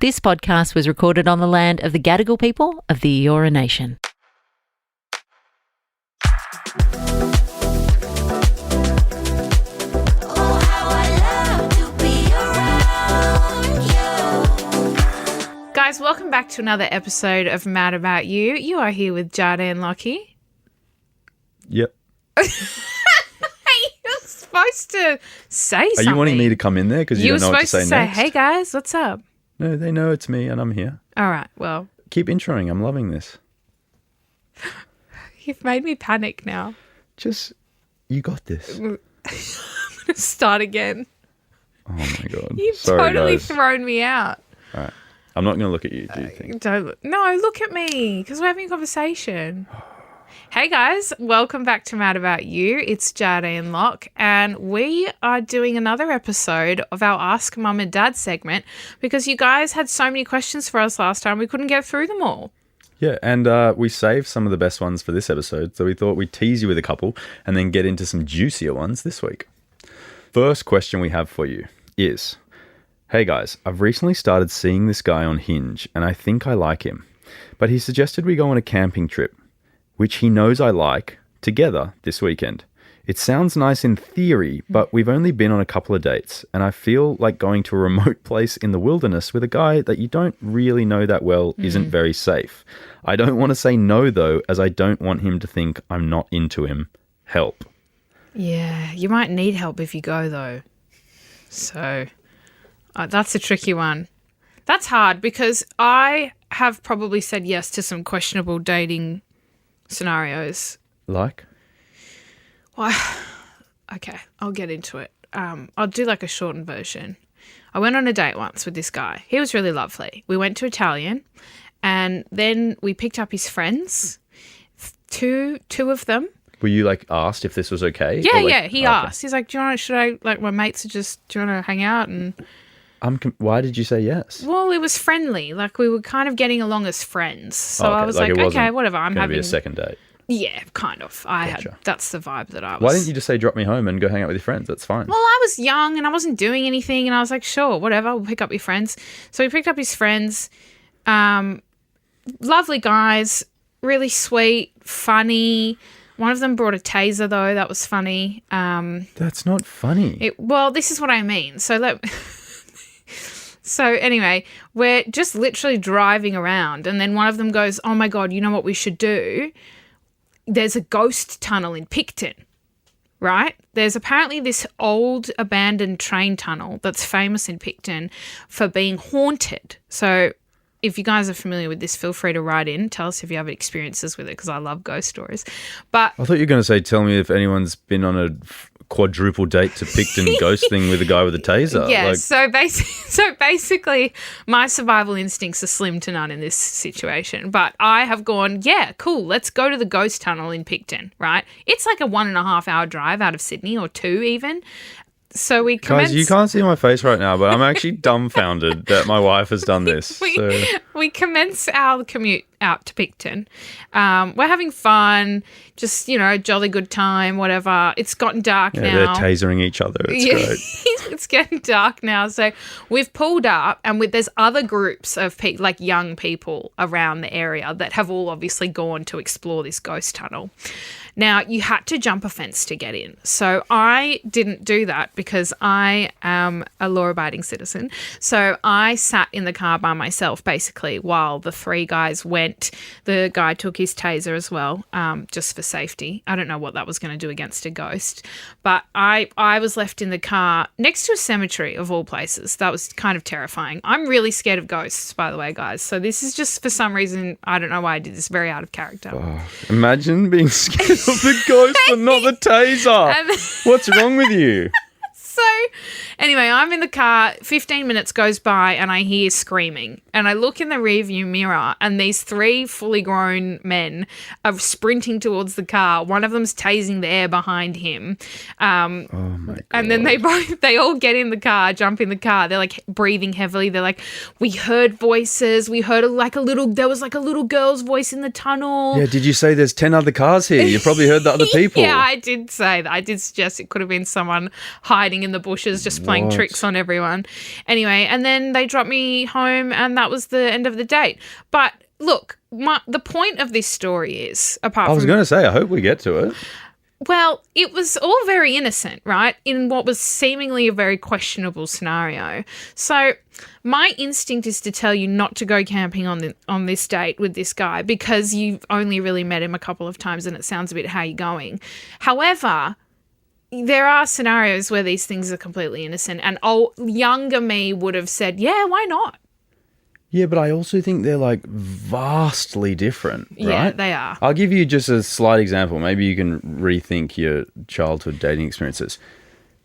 This podcast was recorded on the land of the Gadigal people of the Eora Nation. Guys, welcome back to another episode of Mad About You. You are here with Jadé and Lachie. Yep. You're supposed to say something. Are you wanting me to come in there because you don't know what to say next? You were supposed to say, hey guys, what's up? No, they know it's me and I'm here. All right, well. Keep introing. I'm loving this. You've made me panic now. You got this. I'm going to start again. Oh my God. You've Sorry, totally guys. thrown me out. All right. I'm not going to look at you, do you think? No, look at me because we're having a conversation. Hey guys, welcome back to Mad About You. It's Jadé and Locke, and we are doing another episode of our Ask Mum and Dad segment because you guys had so many questions for us last time we couldn't get through them all. Yeah, and we saved some of the best ones for this episode, so we thought we'd tease you with a couple and then get into some juicier ones this week. First question we have for you is, hey guys, I've recently started seeing this guy on Hinge and I think I like him, but he suggested we go on a camping trip, which he knows I like, together this weekend. It sounds nice in theory, but we've only been on a couple of dates, and I feel like going to a remote place in the wilderness with a guy that you don't really know that well isn't very safe. I don't want to say no, though, as I don't want him to think I'm not into him. Help. Yeah, you might need help if you go, though. So, that's a tricky one. That's hard because I have probably said yes to some questionable dating scenarios. Like? Well, okay, I'll get into it. I'll do like a shortened version. I went on a date once with this guy. He was really lovely. We went to Italian and then we picked up his friends, two of them. Were you like asked if this was okay? Yeah, he asked. He's like, do you want to, my mates are just, do you want to hang out? And why did you say yes? well, it was friendly. Like we were kind of getting along as friends. So I was like, it wasn't okay, whatever. I'm gonna having be a second date. Yeah, kind of. That's the vibe that I was. Why didn't you just say drop me home and go hang out with your friends? That's fine. Well, I was young and I wasn't doing anything and I was like, sure, whatever, we'll pick up your friends. So we picked up his friends. Lovely guys, really sweet, funny. One of them brought a taser though. That was funny. That's not funny. Well, this is what I mean. So anyway, we're just literally driving around and then one of them goes, oh my God, you know what we should do? There's a ghost tunnel in Picton, right? There's apparently this old abandoned train tunnel that's famous in Picton for being haunted. So if you guys are familiar with this, feel free to write in. Tell us if you have experiences with it because I love ghost stories. But I thought you were going to say, tell me if anyone's been on a quadruple date to Picton ghost thing with a guy with a taser. Yeah, so basically my survival instincts are slim to none in this situation. But I have gone, yeah, cool, let's go to the ghost tunnel in Picton, right? It's like a 1.5 hour drive out of Sydney or 2 even. So we commence... Guys, you can't see my face right now, but I'm actually dumbfounded that my wife has done this. We commence our commute out to Picton. We're having fun, just, jolly good time, whatever. It's gotten dark now. They're tasering each other. It's great. It's getting dark now. So we've pulled up and there's other groups of young people around the area that have all obviously gone to explore this ghost tunnel. Now, you had to jump a fence to get in. So I didn't do that because I am a law-abiding citizen. So I sat in the car by myself, basically, while the 3 guys went. The guy took his taser as well, just for safety. I don't know what that was going to do against a ghost. But I was left in the car next to a cemetery, of all places. That was kind of terrifying. I'm really scared of ghosts, by the way, guys. So this is just, for some reason, I don't know why I did this, very out of character. Oh, imagine being scared of the ghost but not the taser. What's wrong with you? So anyway, I'm in the car, 15 minutes goes by and I hear screaming and I look in the rearview mirror and these 3 fully grown men are sprinting towards the car. One of them's tasing the air behind him. Oh my God. And then they all get in the car, jump in the car. They're like breathing heavily. They're like, we heard voices. We heard there was like a little girl's voice in the tunnel. Yeah, did you say there's 10 other cars here? You probably heard the other people. Yeah, I did say that. I did suggest it could have been someone hiding in the bushes just playing What? tricks on everyone. Anyway, and then they dropped me home and that was the end of the date. But look, the point of this story is, apart I was from... going to say, I hope we get to it. Well, it was all very innocent, right? In what was seemingly a very questionable scenario. So my instinct is to tell you not to go camping on this date with this guy because you've only really met him a couple of times and it sounds a bit how you going. However, there are scenarios where these things are completely innocent and younger me would have said, yeah, why not? Yeah, but I also think they're like vastly different, right? Yeah, they are. I'll give you just a slight example. Maybe you can rethink your childhood dating experiences.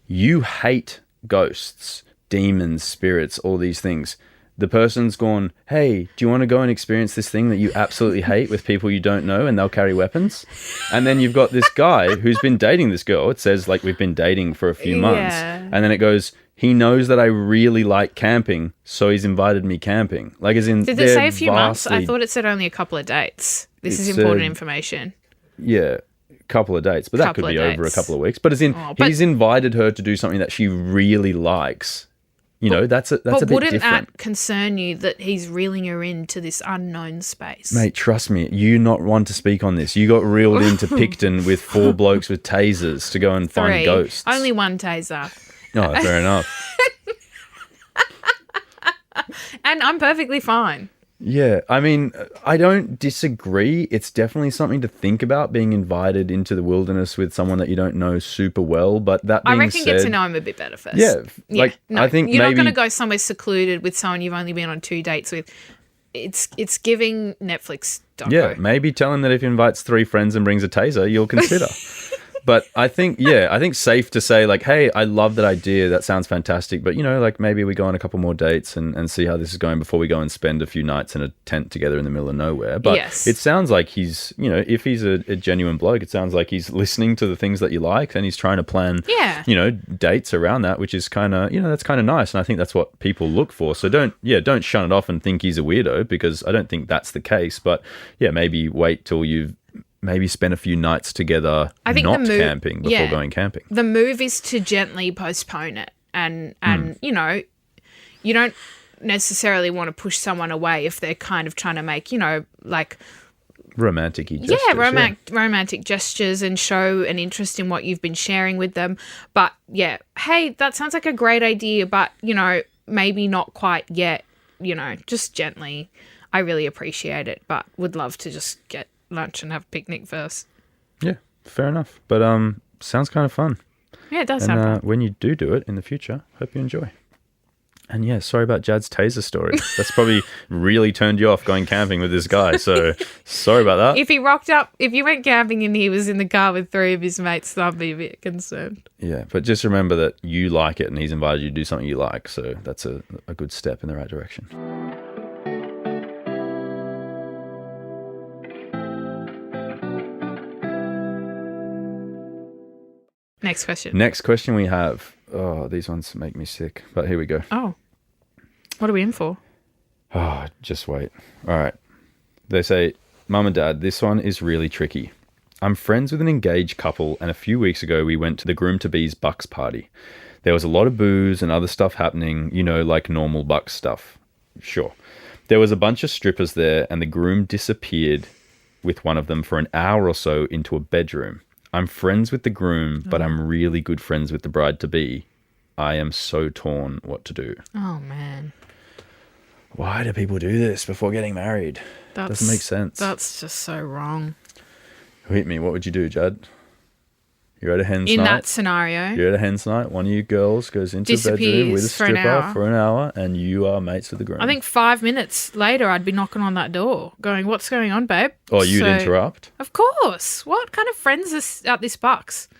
You hate ghosts, demons, spirits, all these things. The person's gone, hey, do you want to go and experience this thing that you absolutely hate with people you don't know and they'll carry weapons? And then you've got this guy who's been dating this girl. It says like we've been dating for a few months. Yeah. And then it goes, he knows that I really like camping, so he's invited me camping. Like, as in, Did it say a few months? I thought it said only a couple of dates. This is important information. Yeah, a couple of dates, but that could be over a couple of weeks. But as in, he's invited her to do something that she really likes. You know, that's a bit different. But wouldn't that concern you that he's reeling her into this unknown space? Mate, trust me, you not one to speak on this. You got reeled into Picton with 4 blokes with tasers to go and find ghosts. Only one taser. Oh, fair enough. And I'm perfectly fine. Yeah, I mean, I don't disagree. It's definitely something to think about, being invited into the wilderness with someone that you don't know super well. But that being I reckon said, get to know him a bit better first. Yeah, I think you're maybe not going to go somewhere secluded with someone you've only been on 2 dates with. It's giving Netflix doco. Yeah, maybe tell him that if he invites 3 friends and brings a taser, you'll consider. But I think safe to say, like, hey, I love that idea. That sounds fantastic. But, you know, like maybe we go on a couple more dates and see how this is going before we go and spend a few nights in a tent together in the middle of nowhere. But It sounds like he's, you know, if he's a genuine bloke, it sounds like he's listening to the things that you like and he's trying to plan, you know, dates around that, which is kind of, you know, that's kind of nice. And I think that's what people look for. So don't shun it off and think he's a weirdo, because I don't think that's the case. But yeah, maybe wait till you've maybe spend a few nights together camping before going camping. The move is to gently postpone it and you know, you don't necessarily want to push someone away if they're kind of trying to make, you know, like romantic-y gestures. Romantic gestures and show an interest in what you've been sharing with them. But yeah, hey, that sounds like a great idea, but you know, maybe not quite yet, you know, just gently. I really appreciate it, but would love to just get lunch and have a picnic first. Yeah, fair enough. But sounds kind of fun. Yeah, it does sound fun. When you do it in the future, hope you enjoy. And yeah, sorry about Jad's taser story. That's probably really turned you off going camping with this guy. So sorry about that. If he rocked up, if you went camping and he was in the car with 3 of his mates, I'd be a bit concerned. Yeah, but just remember that you like it and he's invited you to do something you like. So that's a good step in the right direction. Next question we have. Oh, these ones make me sick. But here we go. Oh. What are we in for? Oh, just wait. All right. They say, Mum and Dad, this one is really tricky. I'm friends with an engaged couple, and a few weeks ago we went to the groom-to-be's bucks party. There was a lot of booze and other stuff happening, you know, like normal bucks stuff. Sure. There was a bunch of strippers there, and the groom disappeared with one of them for an hour or so into a bedroom. I'm friends with the groom, but I'm really good friends with the bride-to-be. I am so torn what to do. Oh, man. Why do people do this before getting married? Doesn't make sense. That's just so wrong. Hit me. What would you do, Jad? You're at a hen's night. In that scenario. You're at a hen's night. One of you girls goes into a bedroom with a stripper for an hour, and you are mates with the groom. I think 5 minutes later, I'd be knocking on that door going, what's going on, babe? Or you'd interrupt. Of course. What kind of friends is at this bucks?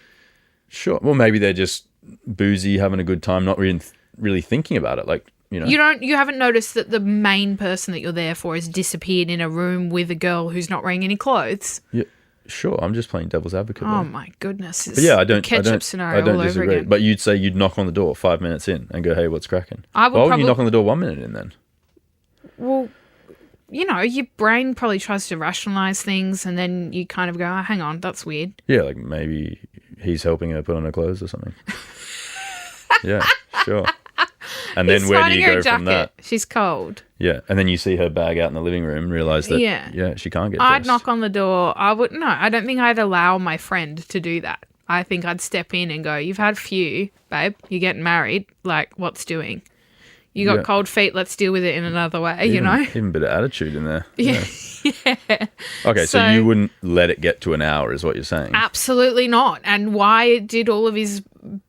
Sure. Well, maybe they're just boozy, having a good time, not really thinking about it. Like, you know. You haven't noticed that the main person that you're there for has disappeared in a room with a girl who's not wearing any clothes? Yeah. Sure, I'm just playing devil's advocate. Oh my goodness! But yeah, I don't scenario all disagree. Over again. But you'd say you'd knock on the door 5 minutes in and go, "Hey, what's cracking?" Why wouldn't you knock on the door 1 minute in then? Well, you know, your brain probably tries to rationalize things, and then you kind of go, "Oh, hang on, that's weird." Yeah, like maybe he's helping her put on her clothes or something. Yeah, sure. And then He's where do finding you her go a from that? jacket. She's cold. Yeah, and then you see her bag out in the living room, realise that, she can't get I'd dressed. knock on the door. I don't think I'd allow my friend to do that. I think I'd step in and go, you've had a few, babe. You're getting married. Like, what's doing? You got cold feet. Let's deal with it in another way, you know? Even a bit of attitude in there. Yeah. Yeah. Okay, so you wouldn't let it get to an hour is what you're saying? Absolutely not. And why did all of his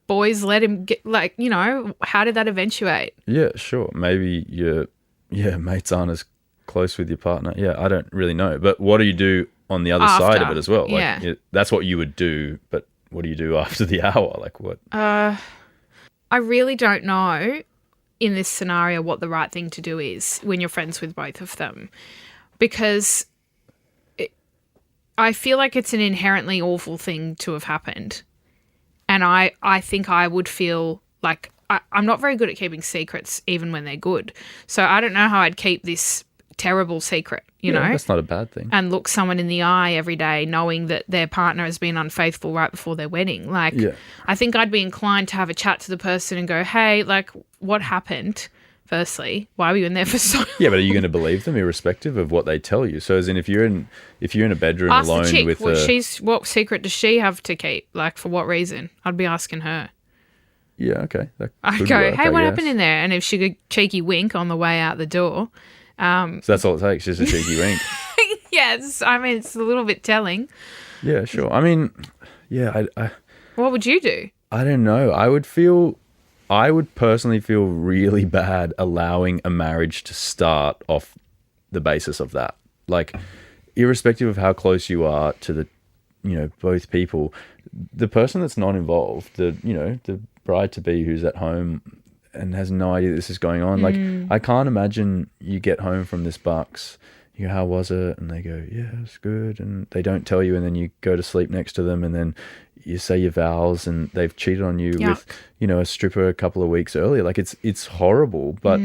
boys let him get, like, you know, how did that eventuate? Yeah, sure. Maybe your mates aren't as close with your partner. Yeah, I don't really know. But what do you do on the other side of it as well? Like, that's what you would do, but what do you do after the hour? Like what? I really don't know in this scenario what the right thing to do is when you're friends with both of them, because I feel like it's an inherently awful thing to have happened. And I think I would feel like I'm not very good at keeping secrets even when they're good. So I don't know how I'd keep this terrible secret, you know? That's not a bad thing. And look someone in the eye every day knowing that their partner has been unfaithful right before their wedding. Like, I think I'd be inclined to have a chat to the person and go, hey, like, what happened? Firstly, why were you in there for so long? Yeah, but are you going to believe them irrespective of what they tell you? So as in if you're in a bedroom Ask alone the chick, with what secret does she have to keep? Like, for what reason? I'd be asking her. Yeah, okay. I'd go, hey, what happened in there? And if she could cheeky wink on the way out the door. So that's all it takes, just a cheeky wink. Yes, I mean, it's a little bit telling. Yeah, sure. I mean, yeah, I what would you do? I don't know. I would personally feel really bad allowing a marriage to start off the basis of that. Like, irrespective of how close you are to the, both people, the person that's not involved, the bride-to-be who's at home and has no idea this is going on. Like, I can't imagine you get home from this bucks, you go, how was it? And they go, yeah, it's good. And they don't tell you, and then you go to sleep next to them, and then you say your vows, and they've cheated on you with, a stripper a couple of weeks earlier. Like, it's horrible, but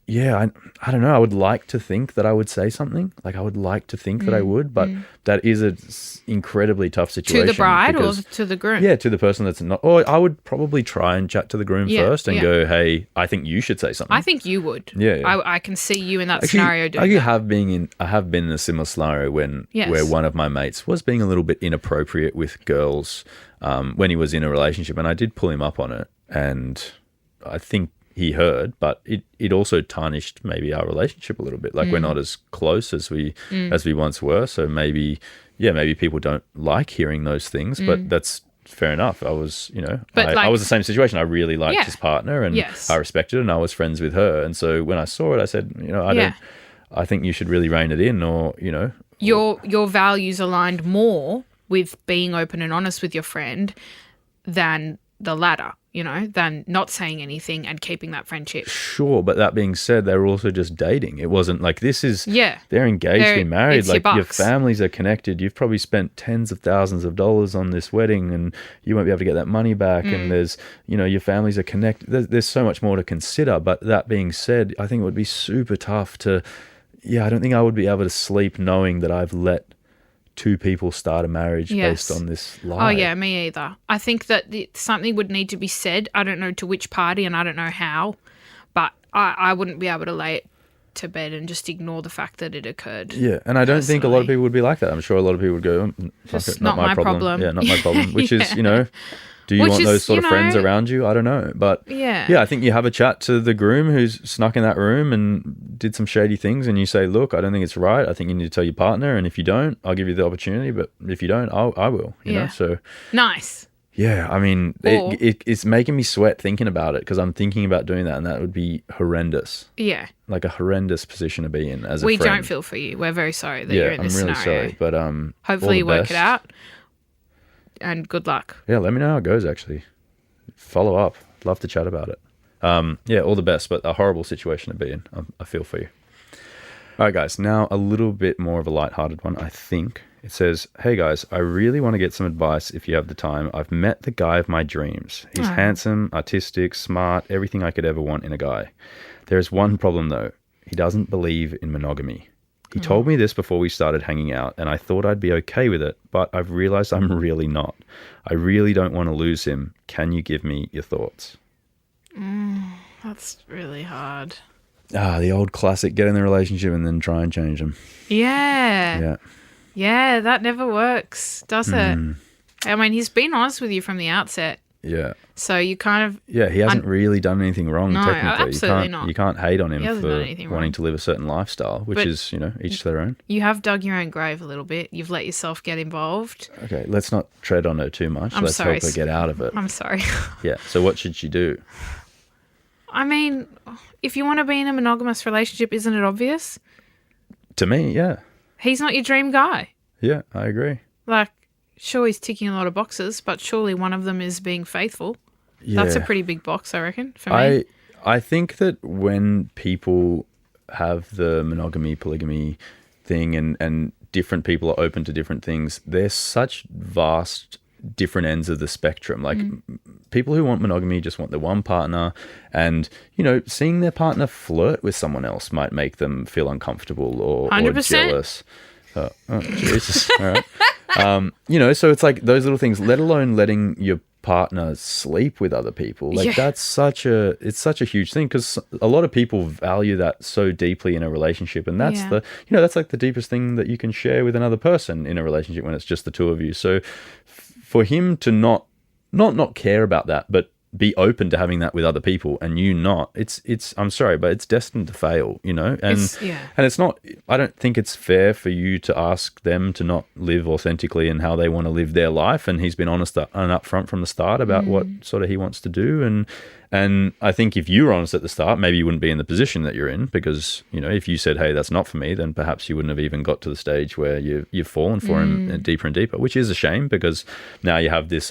yeah, I don't know. I would like to think that I would say something. Like, I would like to think that I would, but that is an incredibly tough situation. To the bride or to the groom? Yeah, to the person that's not. Or I would probably try and chat to the groom first and go, hey, I think you should say something. I think you would. Yeah. I can see you in that scenario doing that. I have been in a similar scenario where one of my mates was being a little bit inappropriate with girls when he was in a relationship, and I did pull him up on it, and I think he heard, but it also tarnished maybe our relationship a little bit. Like, we're not as close as we once were. So maybe people don't like hearing those things, but that's fair enough. I was, I was the same situation. I really liked his partner, and I respected it, and I was friends with her. And so when I saw it, I said, I think you should really rein it in, or, your values aligned more with being open and honest with your friend than the latter, than not saying anything and keeping that friendship. Sure, but that being said, they were also just dating. It wasn't like they're engaged, they're married. Like, your families are connected. You've probably spent tens of thousands of dollars on this wedding, and you won't be able to get that money back. And there's, your families are connected. There's so much more to consider. But that being said, I think it would be super tough to, I don't think I would be able to sleep knowing that I've let two people start a marriage based on this lie. Oh, yeah, me either. I think that something would need to be said. I don't know to which party, and I don't know how, but I wouldn't be able to lay it to bed and just ignore the fact that it occurred. Yeah, and I don't think a lot of people would be like that. I'm sure a lot of people would go, fuck it, not my problem. Yeah, not my problem, which is, do you want those sort of friends around you? I don't know. But I think you have a chat to the groom who's snuck in that room and did some shady things, and you say, look, I don't think it's right. I think you need to tell your partner, and if you don't, I'll give you the opportunity, but if you don't, I will, you know? So nice. Yeah, I mean, it's making me sweat thinking about it, because I'm thinking about doing that, and that would be horrendous. Yeah. Like a horrendous position to be in as a friend. We don't feel for you. We're very sorry that you're in this scenario. I'm really sorry, but hopefully you work it out. And good luck. Yeah, let me know how it goes, actually. Follow up. Love to chat about it. All the best, but a horrible situation to be in. I feel for you. All right, guys. Now a little bit more of a lighthearted one, I think. It says, hey, guys, I really want to get some advice if you have the time. I've met the guy of my dreams. He's handsome, artistic, smart, everything I could ever want in a guy. There is one problem, though. He doesn't believe in monogamy. He told me this before we started hanging out, and I thought I'd be okay with it, but I've realized I'm really not. I really don't want to lose him. Can you give me your thoughts? That's really hard. The old classic, get in the relationship and then try and change them. Yeah. Yeah. Yeah, that never works, does it? I mean, he's been honest with you from the outset. Yeah. So you kind of... Yeah, he hasn't really done anything wrong, No, technically. absolutely not. You can't hate on him He hasn't done for anything wanting wrong. to live a certain lifestyle, which But is, each to their own. You have dug your own grave a little bit. You've let yourself get involved. Okay, let's not tread on her too much. Let's sorry. help her get out of it. I'm sorry. Yeah, so what should she do? I mean, if you want to be in a monogamous relationship, isn't it obvious? To me, yeah. He's not your dream guy. Yeah, I agree. Like, sure, he's ticking a lot of boxes, but surely one of them is being faithful. Yeah. That's a pretty big box, I reckon, for me. I think that when people have the monogamy, polygamy thing and different people are open to different things, there's such vast different ends of the spectrum. Like people who want monogamy just want the one partner, and seeing their partner flirt with someone else might make them feel uncomfortable or 100%. jealous. Oh, Jesus. All right. So it's like those little things, let alone letting your partner sleep with other people. Like it's such a huge thing, because a lot of people value that so deeply in a relationship, and that's that's like the deepest thing that you can share with another person in a relationship when it's just the two of you. So for him to not care about that, but be open to having that with other people, and it's I'm sorry, but it's destined to fail, and it's not, I don't think it's fair for you to ask them to not live authentically and how they want to live their life. And he's been honest and upfront from the start about what sort of he wants to do, and I think if you were honest at the start, maybe you wouldn't be in the position that you're in, because if you said, hey, that's not for me, then perhaps you wouldn't have even got to the stage where you've fallen for him deeper and deeper, which is a shame, because now you have this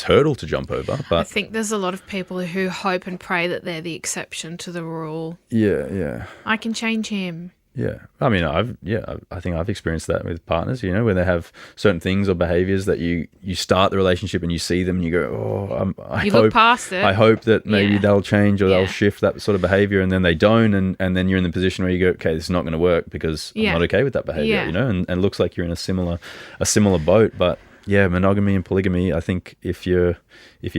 hurdle to jump over. But I think there's a lot of people who hope and pray that they're the exception to the rule. Yeah. I can change him. Yeah. I mean, I think I've experienced that with partners, where they have certain things or behaviors that you start the relationship and you see them and you go, look past it. I hope that maybe they'll change or they'll shift that sort of behavior, and then they don't, and then you're in the position where you go, okay, this is not going to work because I'm not okay with that behavior, and it looks like you're in a similar boat. But yeah, monogamy and polygamy, I think if you're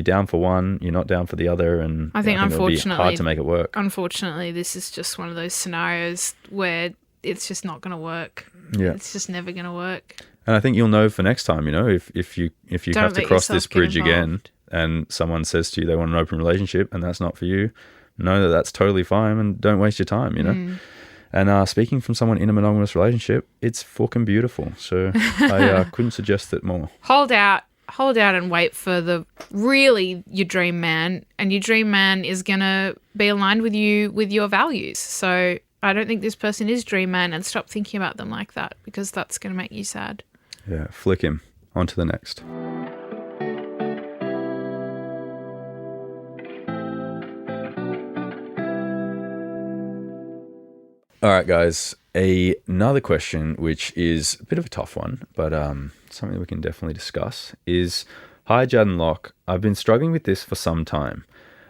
down for one, you're not down for the other, and I think it'll be unfortunately hard to make it work. Unfortunately, this is just one of those scenarios where it's just not going to work. Yeah, it's just never going to work. And I think you'll know for next time. If you Don't have to let cross yourself this get bridge again, involved. and someone says to you they want an open relationship, and that's not for you, know that that's totally fine, and don't waste your time. And speaking from someone in a monogamous relationship, it's fucking beautiful. So I couldn't suggest it more. Hold out and wait for your dream man, and your dream man is going to be aligned with you, with your values. So I don't think this person is dream man, and stop thinking about them like that, because that's going to make you sad. Yeah, flick him. On to the next. All right, guys, another question, which is a bit of a tough one, but something we can definitely discuss is, hi, Jad and Locke. I've been struggling with this for some time.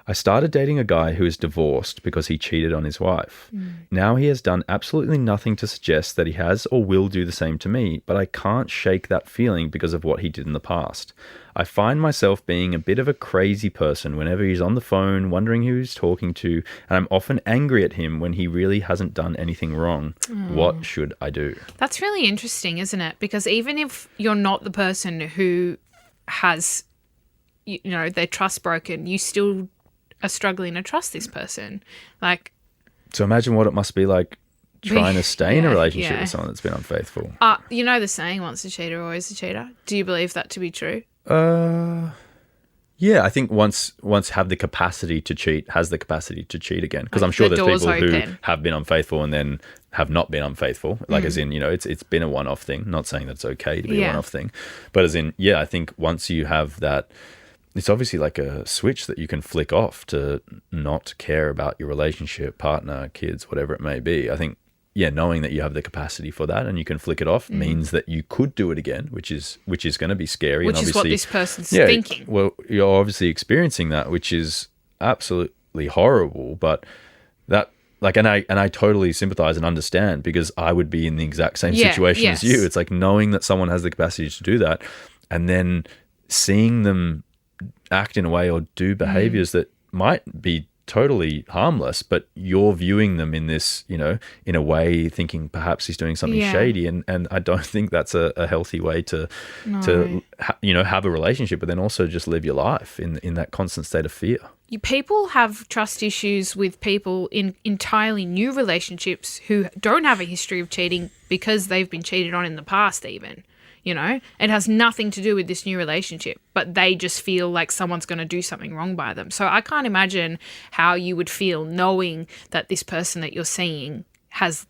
I started dating a guy who is divorced because he cheated on his wife. Now he has done absolutely nothing to suggest that he has or will do the same to me, but I can't shake that feeling because of what he did in the past. I find myself being a bit of a crazy person whenever he's on the phone, wondering who he's talking to, and I'm often angry at him when he really hasn't done anything wrong. What should I do? That's really interesting, isn't it? Because even if you're not the person who has, their trust broken, you still are struggling to trust this person. Like, so imagine what it must be like trying to stay in a relationship with someone that's been unfaithful. The saying, once a cheater, always a cheater. Do you believe that to be true? Yeah, I think once have the capacity to cheat, has the capacity to cheat again. Because I'm sure there's people who have been unfaithful and then have not been unfaithful. Like as in, it's been a one-off thing. Not saying that it's okay to be a one-off thing. But as in, I think once you have that, it's obviously like a switch that you can flick off to not care about your relationship, partner, kids, whatever it may be. I think, knowing that you have the capacity for that and you can flick it off means that you could do it again, which is going to be scary. Which and is what this person's thinking. Well, you're obviously experiencing that, which is absolutely horrible. But that, and I totally sympathize and understand, because I would be in the exact same situation as you. It's like knowing that someone has the capacity to do that, and then seeing them act in a way or do behaviors that might be totally harmless, but you're viewing them in this, in a way, thinking perhaps he's doing something shady, and I don't think that's a healthy way to have a relationship, but then also just live your life in that constant state of fear. People have trust issues with people in entirely new relationships who don't have a history of cheating because they've been cheated on in the past even. It has nothing to do with this new relationship, but they just feel like someone's going to do something wrong by them. So I can't imagine how you would feel knowing that this person that you're seeing has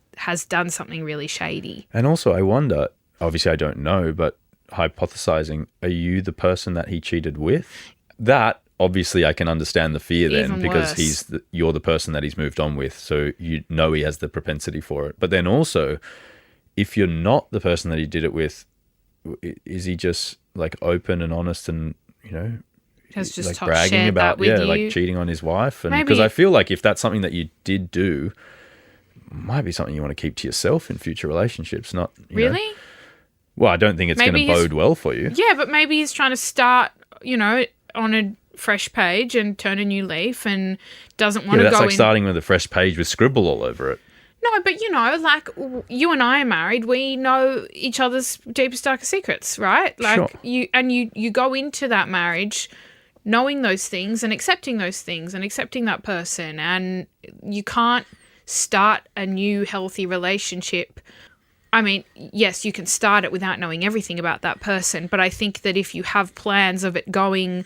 done something really shady. And also, I wonder, obviously I don't know, but hypothesizing, are you the person that he cheated with? That, obviously, I can understand the fear then, Even because worse. you're the person that he's moved on with, so he has the propensity for it. But then also, if you're not the person that he did it with, is he just like open and honest and Has just like shared bragging about that with you? like cheating on his wife? And Maybe- because I feel like if that's something that you did do, might be something you want to keep to yourself in future relationships. Not Really? Well, I don't think it's going Maybe to he's- bode well for you. Yeah, but maybe he's trying to start, on a fresh page and turn a new leaf and doesn't want Yeah, to that's go like in. starting with a fresh page with scribble all over it. No, but like you and I are married, we know each other's deepest, darkest secrets, right? Like Sure. you go into that marriage knowing those things and accepting those things and accepting that person, and you can't start a new healthy relationship. I mean, yes, you can start it without knowing everything about that person, but I think that if you have plans of it going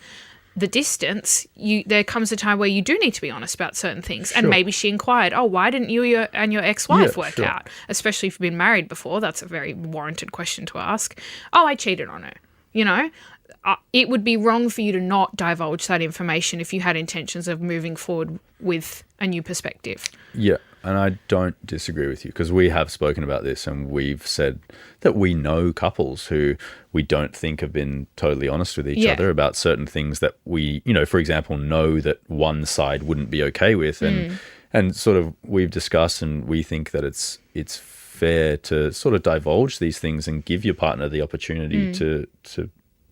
the distance, there comes a time where you do need to be honest about certain things. And Sure. maybe she inquired, oh, why didn't you and your ex-wife Yeah, work sure. out? Especially if you've been married before. That's a very warranted question to ask. Oh, I cheated on her. It would be wrong for you to not divulge that information if you had intentions of moving forward with a new perspective. Yeah, and I don't disagree with you, because we have spoken about this and we've said that we know couples who we don't think have been totally honest with each other about certain things that we, for example, know that one side wouldn't be okay with, and sort of we've discussed, and we think that it's fair to sort of divulge these things and give your partner the opportunity to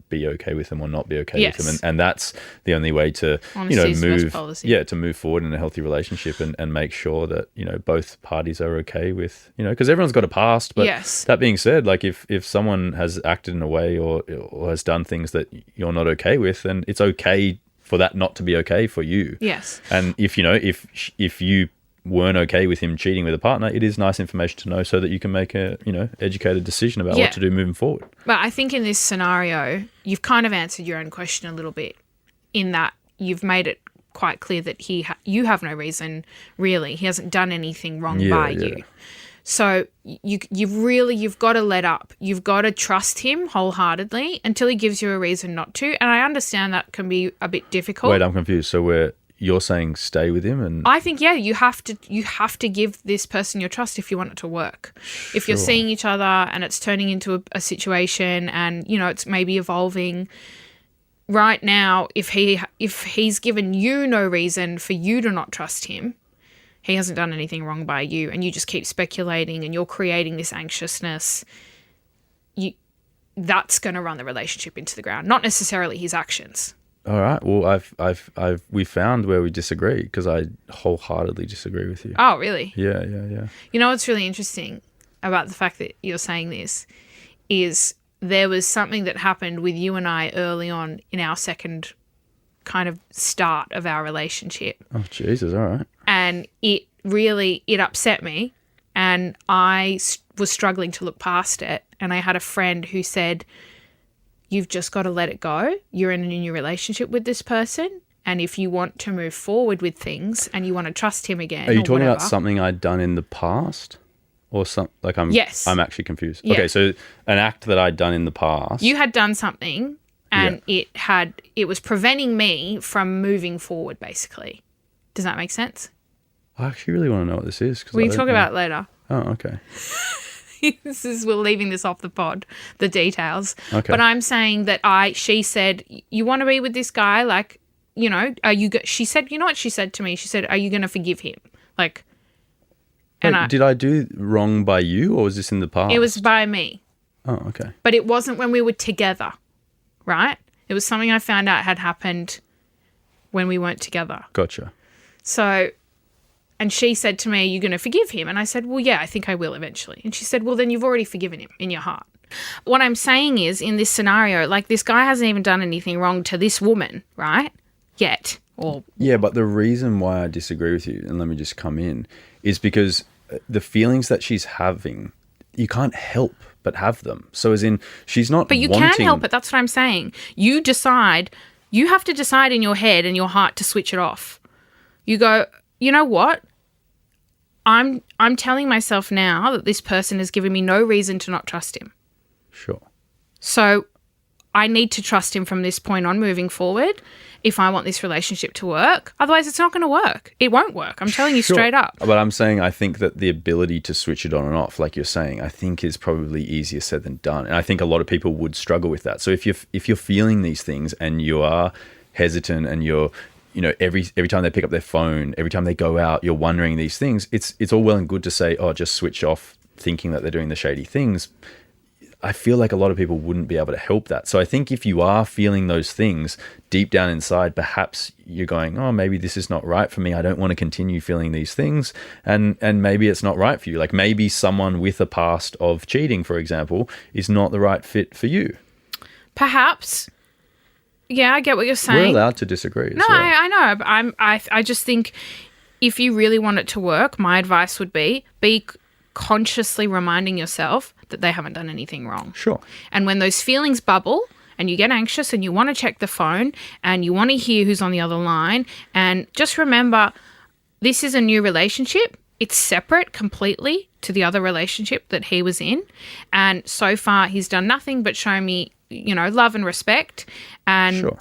be okay with them or not be okay with them, and that's the only way to Honesty is the best policy. to move forward in a healthy relationship and make sure that both parties are okay with because everyone's got a past. But Yes. that being said, like if someone has acted in a way or has done things that you're not okay with, then it's okay for that not to be okay for you. Yes. And if you weren't okay with him cheating with a partner, it is nice information to know so that you can make a educated decision about what to do moving forward. But I think in this scenario, you've kind of answered your own question a little bit, in that you've made it quite clear that you have no reason, really. He hasn't done anything wrong by you. So you've got to let up. You've got to trust him wholeheartely until he gives you a reason not to. And I understand that can be a bit difficult. Wait, I'm confused. So you're saying stay with him, and I think you have to give this person your trust if you want it to work. If you're seeing each other and it's turning into a situation, and it's maybe evolving. Right now, if he's given you no reason for you to not trust him, he hasn't done anything wrong by you, and you just keep speculating and you're creating this anxiousness, that's going to run the relationship into the ground, not necessarily his actions. all right. Well, we found where we disagree, because I wholeheartedly disagree with you. Oh, really? Yeah. What's really interesting about the fact that you're saying this is there was something that happened with you and I early on in our second kind of start of our relationship. Oh, Jesus. All right. And it upset me, and I was struggling to look past it. And I had a friend who said, you've just got to let it go. You're in a new relationship with this person, and if you want to move forward with things and you want to trust him again, Are you or talking about whatever. something I'd done in the past, or something like Yes. I'm actually confused. Yeah. Okay, so an act that I'd done in the past. You had done something, and it was preventing me from moving forward, basically. Does that make sense? I actually really want to know what this is. We can talk about it later. Oh, okay. We're leaving this off the pod, the details. Okay. But I'm saying that she said, you want to be with this guy? Like, she said, you know what she said to me? She said, are you going to forgive him? Like, Wait, did I do wrong by you, or was this in the past? it was by me, Oh, okay. but it wasn't when we were together, right? It was something I found out had happened when we weren't together. Gotcha. So, and she said to me, are you going to forgive him? And I said, well, yeah, I think I will eventually. And she said, well, then you've already forgiven him in your heart. What I'm saying is, in this scenario, like, this guy hasn't even done anything wrong to this woman, right? Yet. Yeah, but the reason why I disagree with you, and let me just come in, is because the feelings that she's having, you can't help but have them. So as in, she's not But you wanting... can help it. That's what I'm saying. You have to decide in your head and your heart to switch it off. You go, you know what? I'm telling myself now that this person has given me no reason to not trust him. Sure. So I need to trust him from this point on moving forward if I want this relationship to work. Otherwise, it's not going to work. It won't work. I'm telling you straight up. But I'm saying I think that the ability to switch it on and off, like you're saying, I think is probably easier said than done. And I think a lot of people would struggle with that. So if you're feeling these things and you are hesitant and you're, you know, every time they pick up their phone, every time they go out, you're wondering these things, it's all well and good to say, oh, just switch off, thinking that they're doing the shady things. I feel like a lot of people wouldn't be able to help that. So I think if you are feeling those things deep down inside, perhaps you're going, oh, maybe this is not right for me. I don't want to continue feeling these things. And maybe it's not right for you. Like maybe someone with a past of cheating, for example, is not the right fit for you. Perhaps. Yeah, I get what you're saying. We're allowed to disagree. No, well. I know. I just think if you really want it to work, my advice would be consciously reminding yourself that they haven't done anything wrong. Sure. And when those feelings bubble and you get anxious and you want to check the phone and you want to hear who's on the other line, and just remember, this is a new relationship. It's separate completely to the other relationship that he was in. And so far he's done nothing but show me, you know, love and respect. And sure.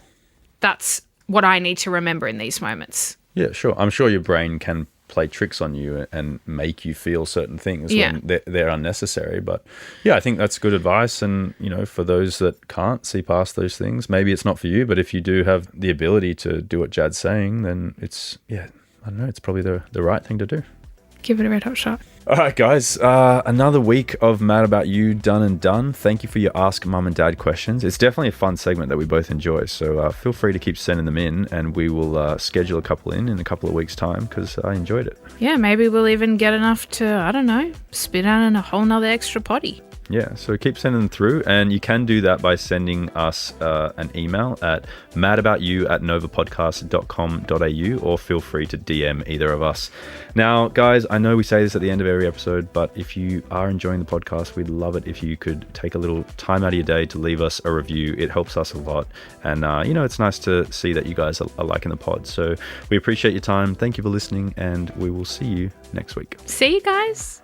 That's what I need to remember in these moments. Yeah, sure. I'm sure your brain can play tricks on you and make you feel certain things when they're unnecessary. But yeah, I think that's good advice. And, you know, for those that can't see past those things, maybe it's not for you, but if you do have the ability to do what Jad's saying, then it's, I don't know, it's probably the right thing to do. Give it a red hot shot. All right, guys. Another week of Mad About You done and done. Thank you for your Ask Mum and Dad questions. It's definitely a fun segment that we both enjoy. So feel free to keep sending them in, and we will schedule a couple in a couple of weeks' time because I enjoyed it. Yeah, maybe we'll even get enough to, I don't know, spit out in a whole nother extra potty. Yeah, so keep sending them through, and you can do that by sending us an email at madaboutyou@novapodcast.com.au, or feel free to DM either of us. Now, guys, I know we say this at the end of every episode, but if you are enjoying the podcast, we'd love it if you could take a little time out of your day to leave us a review. It helps us a lot, and you know, it's nice to see that you guys are liking the pod. So we appreciate your time. Thank you for listening, and we will see you next week. See you guys.